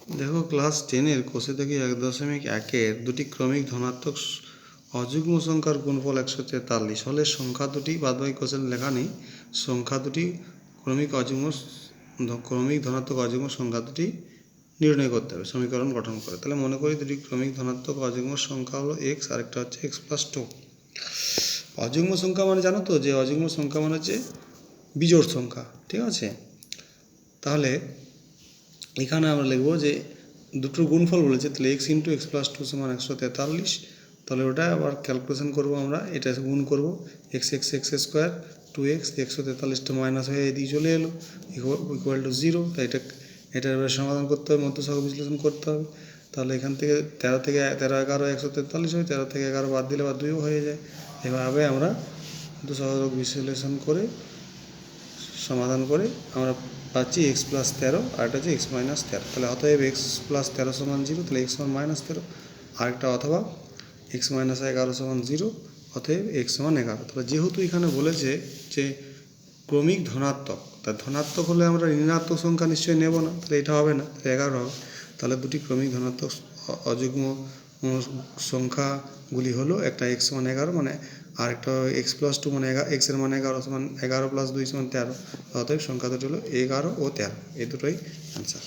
দেখো ক্লাস 10-এর কোষে থেকে 1.1-এর দুটি ক্রমিক ধনাত্মক অযুগ্ম সংখ্যার গুণফল 143 হলে সংখ্যা দুটি, বাদবাকি কোষে লেখা নেই, সংখ্যা দুটি ক্রমিক ধনাত্মক অযুগ্ম সংখ্যা দুটি নির্ণয় করতে হবে সমীকরণ গঠন করে। তাহলে মনে করি দুটি ক্রমিক ধনাত্মক অযুগ্ম সংখ্যা হলো x আর একটা হচ্ছে x+2। অযুগ্ম সংখ্যা মানে জানো তো, যে অযুগ্ম সংখ্যা মানে হচ্ছে বিজোড় সংখ্যা, ঠিক আছে। তাহলে এখানে আমরা লিখব যে দুটোর গুণফল বলেছে, তাহলে x × x+2 = 143। তাহলে ওটা আবার ক্যালকুলেশন করব আমরা, এটা গুণ করব x স্কোয়ার 2x, 143টা মাইনাস হয়ে এদিকে চলে এলো ইকুয়াল টু 0। তাই এটার এবার সমাধান করতে হবে, মধ্যসহগ বিশ্লেষণ করতে হবে। তাহলে এখান থেকে 13 থেকে 11 143 হয়, 13 থেকে 11 বাদ দিলে আবার 2 হয়ে যায়। এভাবে আমরা মধ্যসহগ বিশ্লেষণ করে সমাধান করে আমরা পাচ্ছি x+13 আর এটা হচ্ছে x-13। তাহলে অতএব x+13 = 0, তাহলে x = -13। আরেকটা অথবা x-11 = 0, অতএব x = 11। তাহলে যেহেতু এখানে বলেছে যে ক্রমিক ধনাত্মক, তা ধনাত্মক হলে আমরা ঋণাত্মক সংখ্যা নিশ্চয়ই নেব না, তাহলে এটা হবে না, তাহলে 11 হবে। তাহলে দুটি ক্রমিক ধনাত্মক অযুগ্ম সংখ্যাগুলি হলো একটা x = 11 মানে, আর একটা x+2 মানে x এর মান 11 = 11 + 2 = 13। অতএব সংখ্যা দুটি হলো 11 ও 13, এই দুটোই অ্যান্সার।